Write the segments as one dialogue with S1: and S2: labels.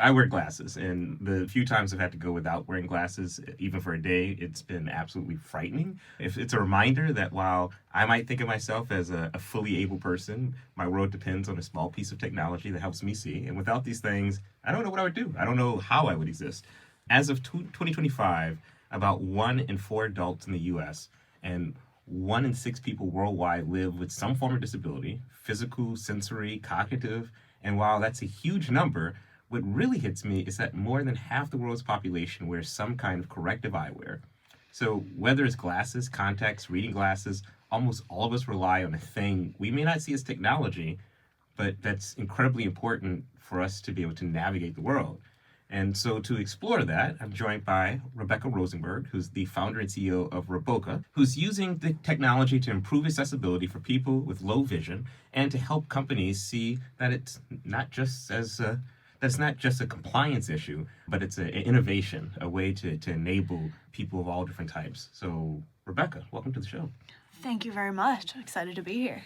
S1: I wear glasses, and the few times I've had to go without wearing glasses, even for a day, it's been absolutely frightening. If it's a reminder that while I might think of myself as a fully able person, my world depends on a small piece of technology that helps me see. And without these things, I don't know what I would do. I don't know how I would exist. As of 2025, about 1 in 4 adults in the US and 1 in 6 people worldwide live with some form of disability, physical, sensory, cognitive. And while that's a huge number, what really hits me is that more than half the world's population wears some kind of corrective eyewear. So whether it's glasses, contacts, reading glasses, almost all of us rely on a thing we may not see as technology, but that's incredibly important for us to be able to navigate the world. And so to explore that, I'm joined by Rebecca Rosenberg, who's the founder and CEO of ReBokeh, who's using the technology to improve accessibility for people with low vision and to help companies see that it's not just as that's not just a compliance issue, but it's an innovation, a way to enable people of all different types. So, Rebecca, welcome to the show.
S2: Thank you very much. I'm excited to be here.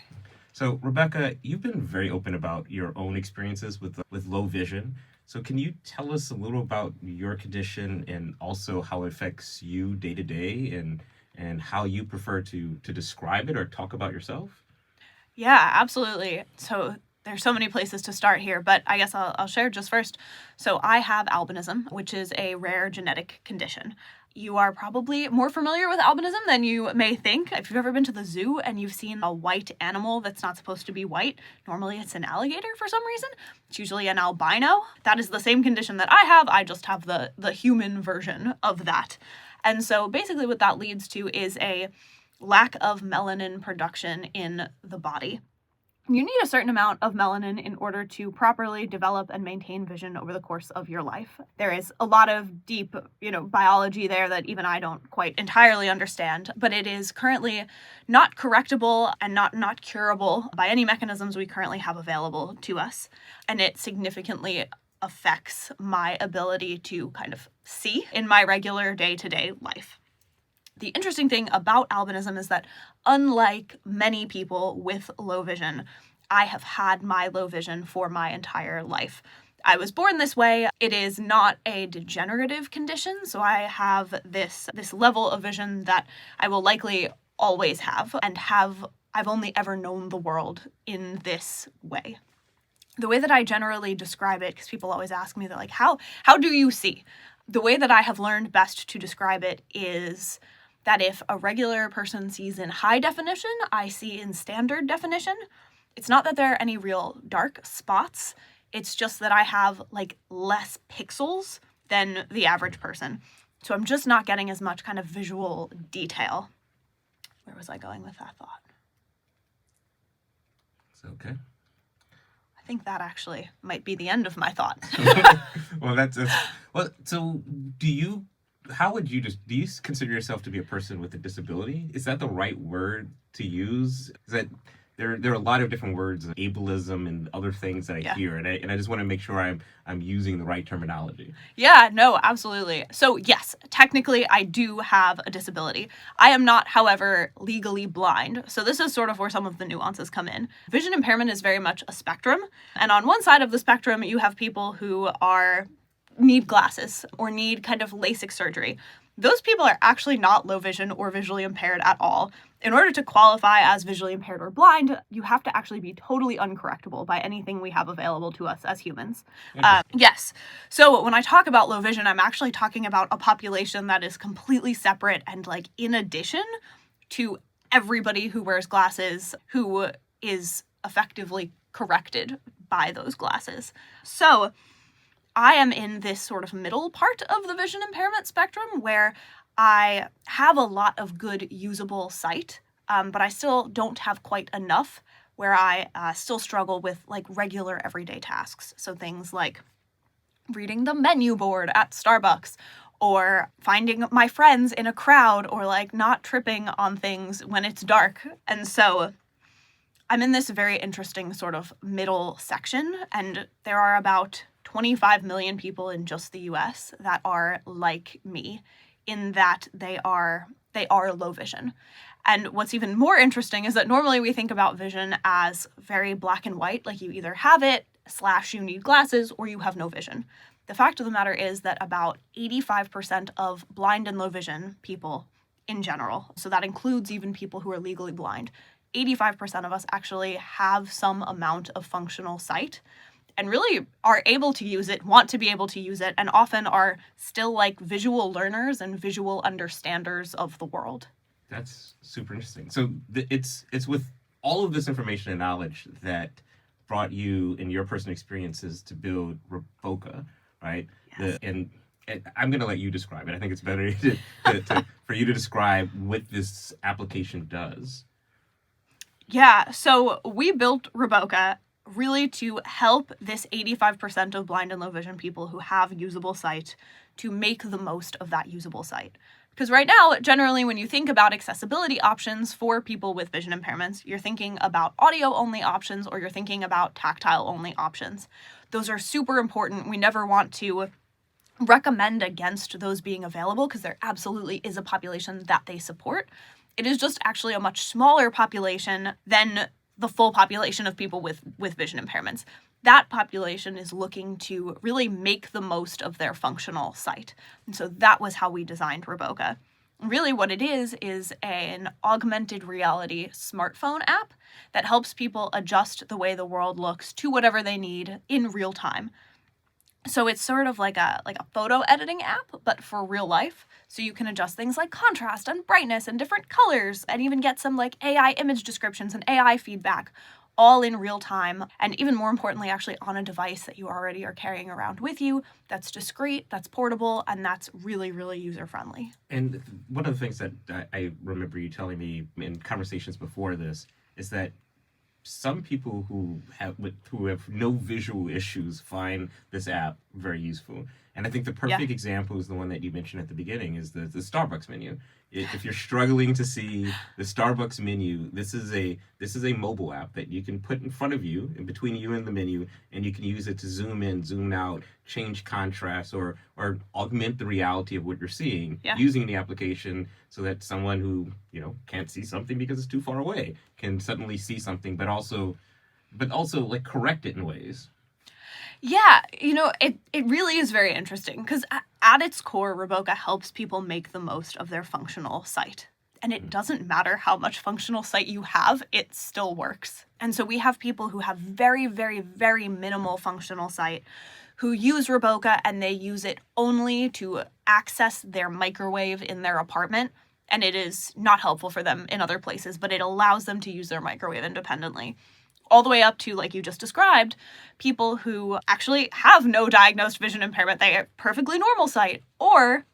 S1: So, Rebecca, you've been very open about your own experiences with low vision. So, can you tell us a little about your condition and also how it affects you day to day, and how you prefer to describe it or talk about yourself?
S2: Yeah, absolutely. So there's so many places to start here, but I guess I'll share just first. So I have albinism, which is a rare genetic condition. You are probably more familiar with albinism than you may think. If you've ever been to the zoo and you've seen a white animal that's not supposed to be white, normally it's an alligator for some reason. It's usually an albino. That is the same condition that I have. I just have the human version of that. And so basically what that leads to is a lack of melanin production in the body. You need a certain amount of melanin in order to properly develop and maintain vision over the course of your life. There is a lot of deep, biology there that even I don't quite entirely understand, but it is currently not correctable and not curable by any mechanisms we currently have available to us. And it significantly affects my ability to kind of see in my regular day-to-day life. The interesting thing about albinism is that unlike many people with low vision, I have had my low vision for my entire life. I was born this way. It is not a degenerative condition, so I have this level of vision that I will likely always have, and I've only ever known the world in this way. The way that I generally describe it, because people always ask me, they're like, how do you see? The way that I have learned best to describe it is that if a regular person sees in high definition, I see in standard definition. It's not that there are any real dark spots. It's just that I have less pixels than the average person. So I'm just not getting as much kind of visual detail. Where was I going with that thought?
S1: It's okay.
S2: I think that actually might be the end of my thought.
S1: So do you consider yourself to be a person with a disability? Is that the right word to use? Is that there are a lot of different words, ableism and other things that I hear, and I just want to make sure I'm using the right terminology.
S2: Yeah, no, absolutely. So yes, technically I do have a disability. I am not, however, legally blind. So this is sort of where some of the nuances come in. Vision impairment is very much a spectrum. And on one side of the spectrum, you have people who need glasses or need kind of LASIK surgery. Those people are actually not low vision or visually impaired at all. In order to qualify as visually impaired or blind, you have to actually be totally uncorrectable by anything we have available to us as humans. Yes. So when I talk about low vision, I'm actually talking about a population that is completely separate and in addition to everybody who wears glasses who is effectively corrected by those glasses. So I am in this sort of middle part of the vision impairment spectrum where I have a lot of good usable sight, but I still don't have quite enough where I still struggle with regular everyday tasks. So things like reading the menu board at Starbucks or finding my friends in a crowd or not tripping on things when it's dark. And so I'm in this very interesting sort of middle section, and there are about 25 million people in just the US that are like me in that they are low vision. And what's even more interesting is that normally we think about vision as very black and white, like you either have it / you need glasses or you have no vision. The fact of the matter is that about 85% of blind and low vision people in general, so that includes even people who are legally blind, 85% of us actually have some amount of functional sight and really are able to use it, want to be able to use it, and often are still like visual learners and visual understanders of the world.
S1: That's super interesting. So it's with all of this information and knowledge that brought you in your personal experiences to build ReBokeh, right?
S2: Yes.
S1: And I'm going to let you describe it. I think it's better for you to describe what this application does.
S2: Yeah, so we built ReBokeh really to help this 85% of blind and low vision people who have usable sight to make the most of that usable sight. Because right now, generally, when you think about accessibility options for people with vision impairments, you're thinking about audio-only options or you're thinking about tactile-only options. Those are super important. We never want to recommend against those being available because there absolutely is a population that they support. It is just actually a much smaller population than the full population of people with vision impairments. That population is looking to really make the most of their functional sight. And so that was how we designed ReBokeh. Really what it is an augmented reality smartphone app that helps people adjust the way the world looks to whatever they need in real time. So it's sort of like a photo editing app, but for real life. So you can adjust things like contrast and brightness and different colors and even get some like AI image descriptions and AI feedback all in real time. And even more importantly, actually on a device that you already are carrying around with you that's discreet, that's portable, and that's really, really user-friendly.
S1: And one of the things that I remember you telling me in conversations before this is that some people who have no visual issues find this app very useful. And I think the perfect example is the one that you mentioned at the beginning, is the Starbucks menu. If you're struggling to see the Starbucks menu, this is a mobile app that you can put in front of you, in between you and the menu, and you can use it to zoom in, zoom out, change contrast, or augment the reality of what you're seeing using the application, so that someone who can't see something because it's too far away can suddenly see something, but also like correct it in ways.
S2: Yeah, it really is very interesting because at its core, ReBokeh helps people make the most of their functional sight. And it doesn't matter how much functional sight you have, it still works. And so we have people who have very, very, very minimal functional sight who use ReBokeh and they use it only to access their microwave in their apartment. And it is not helpful for them in other places, but it allows them to use their microwave independently. All the way up to, like you just described, people who actually have no diagnosed vision impairment, they have perfectly normal sight, or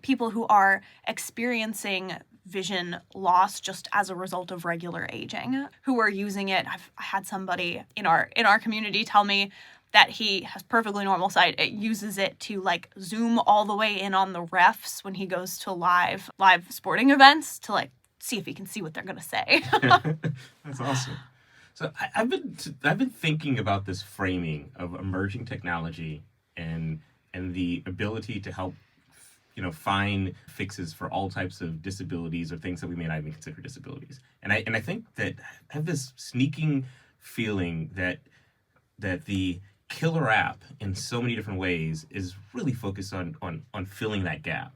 S2: people who are experiencing vision loss just as a result of regular aging, who are using it. I had somebody in our community tell me that he has perfectly normal sight. It uses it to like zoom all the way in on the refs when he goes to live sporting events to like see if he can see what they're gonna say.
S1: That's awesome. So I've been thinking about this framing of emerging technology and the ability to help find fixes for all types of disabilities or things that we may not even consider disabilities. And I think that I have this sneaking feeling that the killer app in so many different ways is really focused on filling that gap.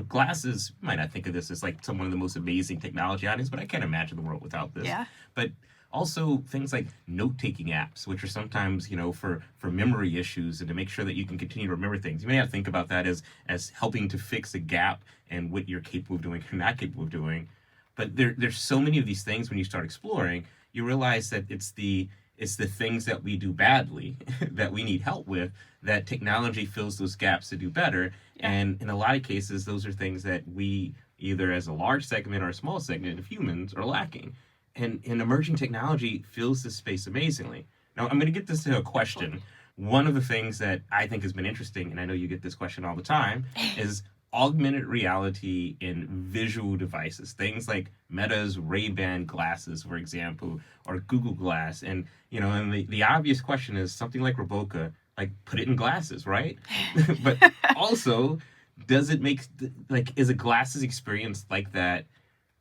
S1: Glasses, you might not think of this as like one of the most amazing technology items, but I can't imagine the world without this.
S2: Yeah.
S1: But also things like note-taking apps, which are sometimes, for memory issues and to make sure that you can continue to remember things. You may not think about that as helping to fix a gap in what you're capable of doing or not capable of doing. But there's so many of these things when you start exploring, you realize that it's the things that we do badly that we need help with, that technology fills those gaps to do better. Yeah. And in a lot of cases, those are things that we, either as a large segment or a small segment of humans, are lacking. And emerging technology fills this space amazingly. Now, I'm going to get this to a question. One of the things that I think has been interesting, and I know you get this question all the time, is augmented reality in visual devices. Things like Meta's Ray-Ban glasses, for example, or Google Glass. And, and the obvious question is something like ReBokeh, like put it in glasses, right? But also, does it make, is a glasses experience like that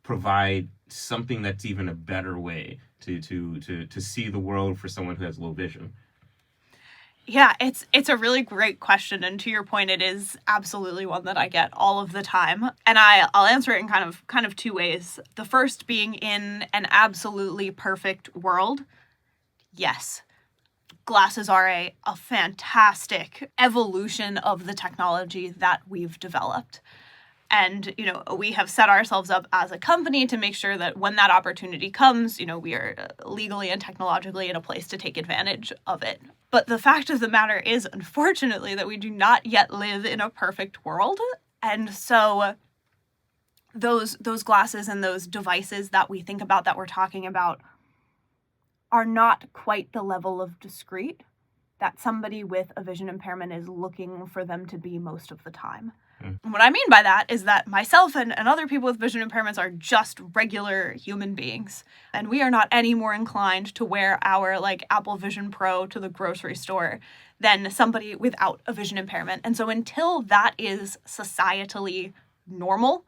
S1: provide something that's even a better way to see the world for someone who has low vision?
S2: Yeah, it's a really great question, and to your point, it is absolutely one that I get all of the time. And I'll answer it in kind of two ways. The first being, in an absolutely perfect world, yes. Glasses are a fantastic evolution of the technology that we've developed. And, we have set ourselves up as a company to make sure that when that opportunity comes, we are legally and technologically in a place to take advantage of it. But the fact of the matter is, unfortunately, that we do not yet live in a perfect world. And so those glasses and those devices that we think about, that we're talking about, are not quite the level of discreet that somebody with a vision impairment is looking for them to be most of the time. What I mean by that is that myself and other people with vision impairments are just regular human beings. And we are not any more inclined to wear our Apple Vision Pro to the grocery store than somebody without a vision impairment. And so until that is societally normal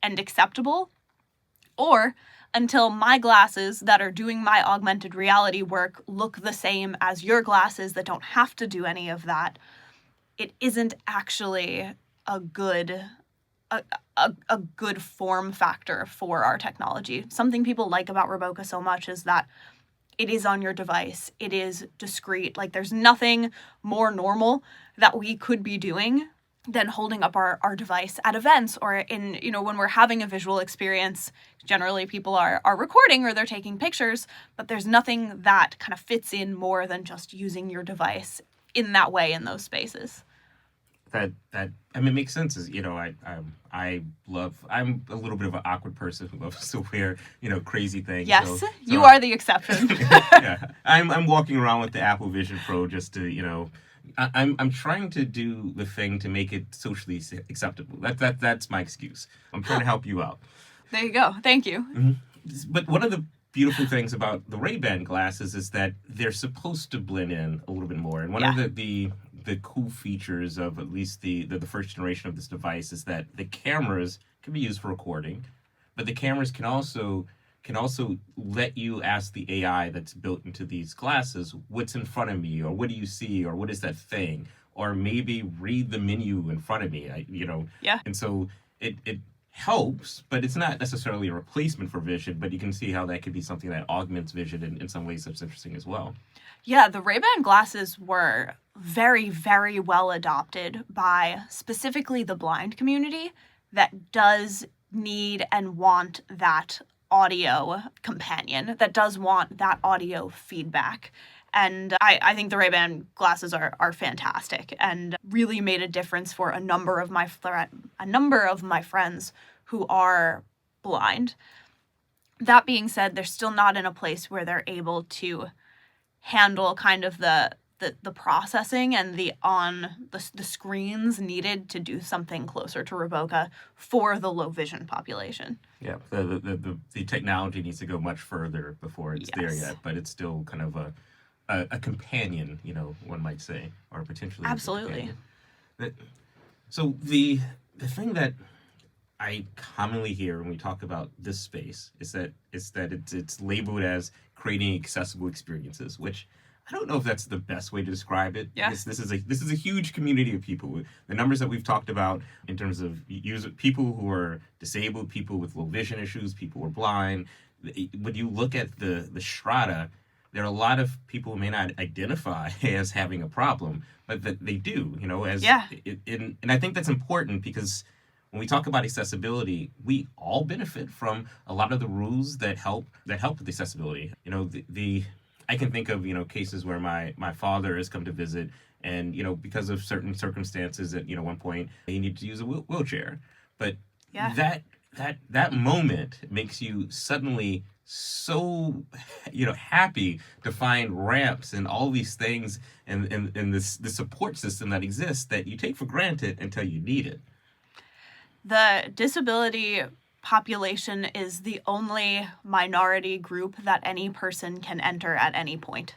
S2: and acceptable, or until my glasses that are doing my augmented reality work look the same as your glasses that don't have to do any of that, it isn't actually a good form factor for our technology. Something people like about ReBokeh so much is that it is on your device. It is discreet. There's nothing more normal that we could be doing than holding up our device at events or in, when we're having a visual experience. Generally, people are recording or they're taking pictures, but there's nothing that kind of fits in more than just using your device in that way in those spaces.
S1: That makes sense. I'm a little bit of an awkward person who loves to wear crazy things.
S2: Yes,
S1: so
S2: you are the exception.
S1: Yeah, I'm walking around with the Apple Vision Pro just to I'm trying to do the thing to make it socially acceptable. That's my excuse. I'm trying to help you out.
S2: There you go. Thank you.
S1: Mm-hmm. But one of the beautiful things about the Ray-Ban glasses is that they're supposed to blend in a little bit more. And one of the cool features of at least the first generation of this device is that the cameras can be used for recording, but the cameras can also let you ask the AI that's built into these glasses, what's in front of me, or what do you see, or what is that thing, or maybe read the menu in front of me.
S2: Yeah.
S1: And so it helps, but it's not necessarily a replacement for vision, but you can see how that could be something that augments vision in some ways that's interesting as well.
S2: Yeah, the Ray-Ban glasses were very, very well adopted by specifically the blind community that does need and want that audio companion, that does want that audio feedback. And I think the Ray-Ban glasses are fantastic and really made a difference for a number of my friends who are blind. That being said, they're still not in a place where they're able to handle kind of the processing and the screens needed to do something closer to ReBokeh for the low vision population.
S1: Yeah, the technology needs to go much further before it's there yet, but it's still kind of a companion, one might say, or potentially
S2: absolutely.
S1: So the thing that I commonly hear when we talk about this space is that it's labeled as creating accessible experiences, which I don't know if that's the best way to describe it.
S2: Yeah.
S1: This is a huge community of people. The numbers that we've talked about in terms of people who are disabled, people with low vision issues, people who are blind. When you look at the strata, there are a lot of people who may not identify as having a problem, but that they do. And I think that's important because when we talk about accessibility, we all benefit from a lot of the rules that help with accessibility. I can think of cases where my father has come to visit, and because of certain circumstances at one point he needed to use a wheelchair, but that moment makes you suddenly so happy to find ramps and all these things and the support system that exists that you take for granted until you need it.
S2: The disability population is the only minority group that any person can enter at any point.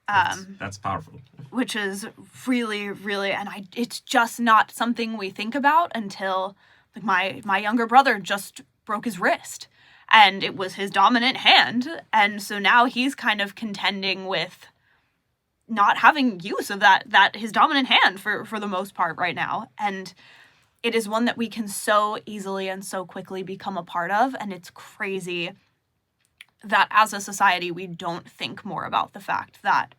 S1: That's powerful.
S2: Which is really, really, and it's just not something we think about until my younger brother just broke his wrist, and it was his dominant hand, and so now he's kind of contending with not having use of that his dominant hand for the most part right now. And it is one that we can so easily and so quickly become a part of. And it's crazy that as a society, we don't think more about the fact that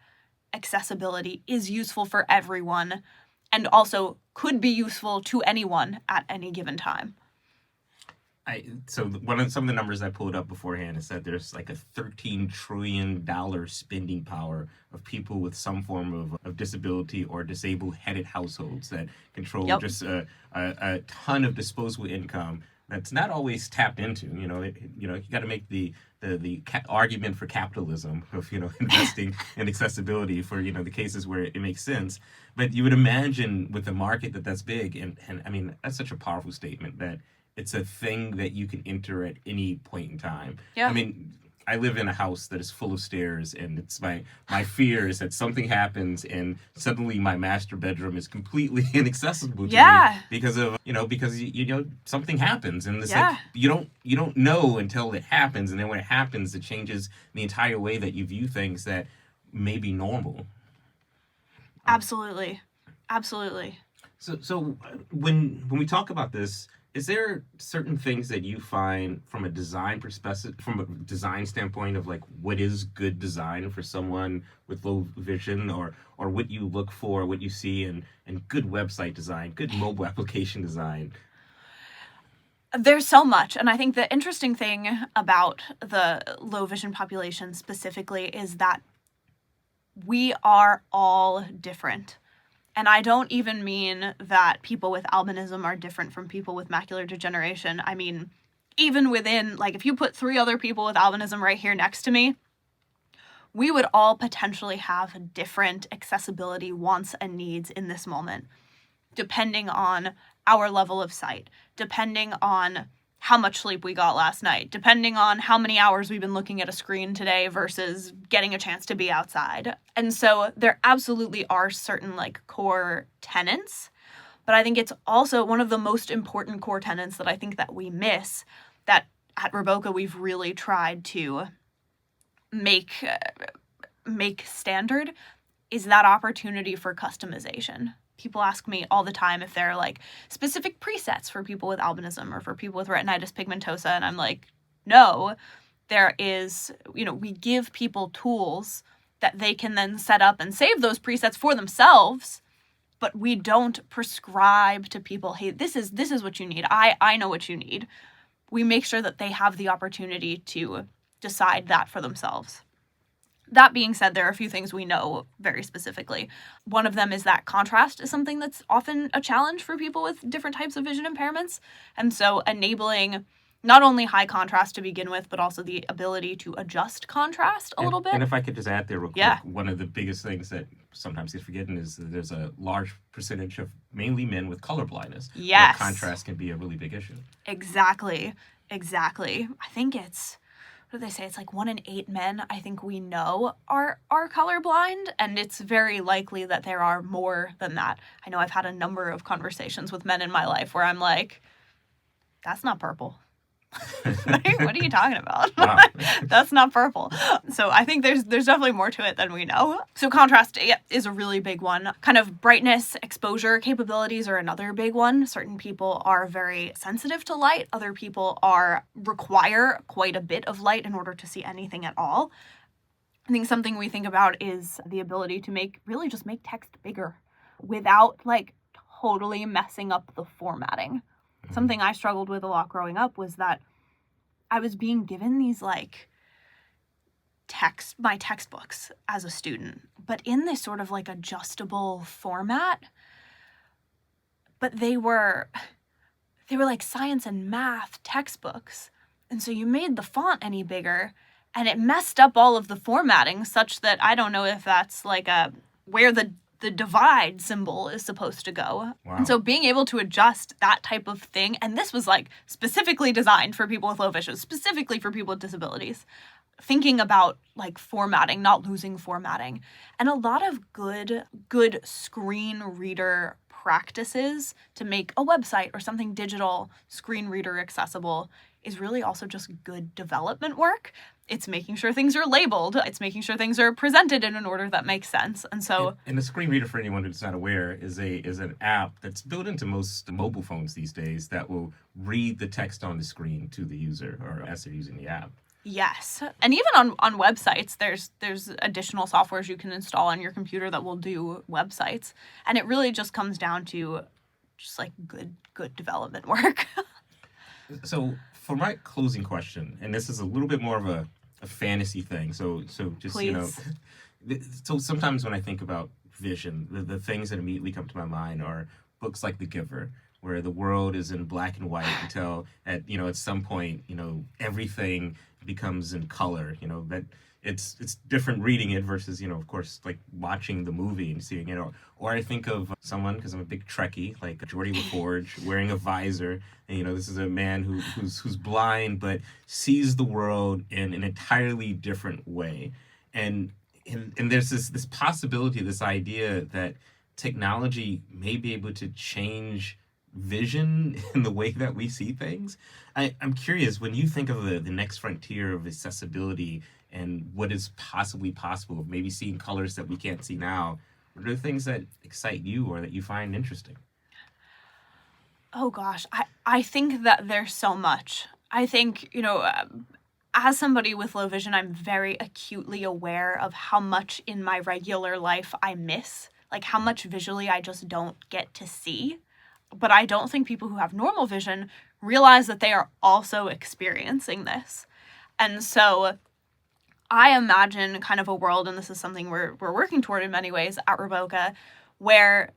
S2: accessibility is useful for everyone and also could be useful to anyone at any given time.
S1: Some of the numbers I pulled up beforehand is that there's like a $13 trillion spending power of people with some form of disability or disabled-headed households that control just a ton of disposable income that's not always tapped into. You got to make the argument for capitalism of investing in accessibility for the cases where it makes sense. But you would imagine with a market that's big, and I mean that's such a powerful statement that it's a thing that you can enter at any point in time.
S2: Yeah.
S1: I mean, I live in a house that is full of stairs, and it's my fear is that something happens and suddenly my master bedroom is completely inaccessible to me because of something happens, and it's like you don't know until it happens, and then when it happens, it changes the entire way that you view things that may be normal.
S2: Absolutely.
S1: So when we talk about this, is there certain things that you find from a design perspective, from a design standpoint of like what is good design for someone with low vision, or what you look for, what you see in good website design, good mobile application design?
S2: There's so much. And I think the interesting thing about the low vision population specifically is that we are all different. And I don't even mean that people with albinism are different from people with macular degeneration. I mean, even within, like, if you put 3 other people with albinism right here next to me, we would all potentially have different accessibility wants and needs in this moment, depending on our level of sight, depending on how much sleep we got last night, depending on how many hours we've been looking at a screen today versus getting a chance to be outside. And so there absolutely are certain like core tenets, but I think it's also one of the most important core tenets that I think that we miss, that at ReBokeh we've really tried to make standard, is that opportunity for customization. People ask me all the time if there are like specific presets for people with albinism or for people with retinitis pigmentosa. And I'm like, no, there is, we give people tools that they can then set up and save those presets for themselves. But we don't prescribe to people, hey, this is what you need. I know what you need. We make sure that they have the opportunity to decide that for themselves. That being said, there are a few things we know very specifically. One of them is that contrast is something that's often a challenge for people with different types of vision impairments. And so enabling not only high contrast to begin with, but also the ability to adjust contrast a little bit.
S1: And if I could just add there real quick, one of the biggest things that sometimes gets forgotten is that there's a large percentage of mainly men with color blindness.
S2: Yes.
S1: Where contrast can be a really big issue.
S2: Exactly. I think it's, what do they say? It's like 1 in 8 men I think we know are colorblind, and it's very likely that there are more than that. I know I've had a number of conversations with men in my life where I'm like, that's not purple. What are you talking about? Wow. That's not purple. So I think there's definitely more to it than we know. So contrast is a really big one. Kind of brightness, exposure capabilities are another big one. Certain people are very sensitive to light. Other people require quite a bit of light in order to see anything at all. I think something we think about is the ability to make text bigger without like totally messing up the formatting. Something I struggled with a lot growing up was that I was being given these like my textbooks as a student, but in this sort of like adjustable format. But they were like science and math textbooks. And so you made the font any bigger and it messed up all of the formatting such that I don't know if that's like where the divide symbol is supposed to go. Wow. And so being able to adjust that type of thing, and this was like specifically designed for people with low vision, specifically for people with disabilities, thinking about like formatting, not losing formatting, and a lot of good screen reader practices to make a website or something digital screen reader accessible is really also just good development work. It's making sure things are labeled. It's making sure things are presented in an order that makes sense. And so,
S1: and a screen reader, for anyone who's not aware, is an app that's built into most mobile phones these days that will read the text on the screen to the user or as they're using the app.
S2: yes. And even on websites, there's additional softwares you can install on your computer that will do websites. And it really just comes down to just like good development work.
S1: So for my closing question, and this is a little bit more of a fantasy thing. So just
S2: Please.
S1: so sometimes when I think about vision, the things that immediately come to my mind are books like The Giver, where the world is in black and white until at some point everything becomes in color. That it's different reading it versus of course like watching the movie and seeing it. Or I think of someone, because I'm a big Trekkie, like Geordie LaForge wearing a visor, and this is a man who's blind but sees the world in an entirely different way, and there's this possibility, this idea that technology may be able to change vision in the way that we see things. I'm curious, when you think of the next frontier of accessibility and what is possibly possible, of maybe seeing colors that we can't see now, what are the things that excite you or that you find interesting?
S2: Oh gosh, I think that there's so much. I think, as somebody with low vision, I'm very acutely aware of how much in my regular life I miss, like how much visually I just don't get to see. But I don't think people who have normal vision realize that they are also experiencing this. And so I imagine kind of a world, and this is something we're working toward in many ways at ReBokeh, where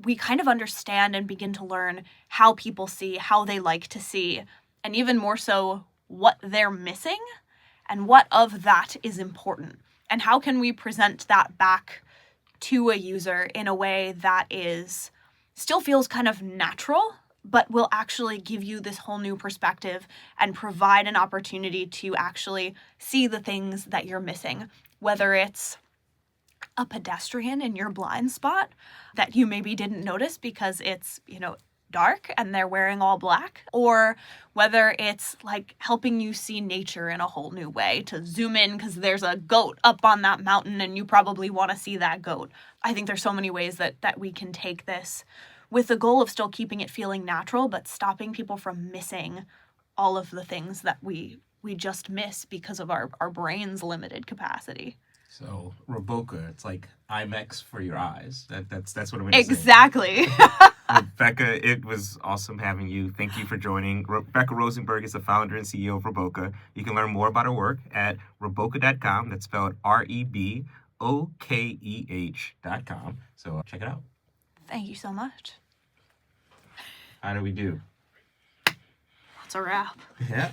S2: we kind of understand and begin to learn how people see, how they like to see, and even more so, what they're missing and what of that is important. And how can we present that back to a user in a way that still feels kind of natural, but will actually give you this whole new perspective and provide an opportunity to actually see the things that you're missing, whether it's a pedestrian in your blind spot that you maybe didn't notice because it's, dark and they're wearing all black, or whether it's like helping you see nature in a whole new way, to zoom in because there's a goat up on that mountain and you probably want to see that goat. I think there's so many ways that we can take this with the goal of still keeping it feeling natural, but stopping people from missing all of the things that we just miss because of our brain's limited capacity.
S1: So ReBokeh, it's like IMAX for your eyes. That's what I'm going to say.
S2: Exactly.
S1: Rebecca, it was awesome having you. Thank you for joining. Rebecca Rosenberg is the founder and CEO of ReBokeh. You can learn more about her work at rebokeh.com. That's spelled ReBokeh.com. So check it out.
S2: Thank you so much.
S1: How do we do?
S2: That's a wrap.
S1: Yeah.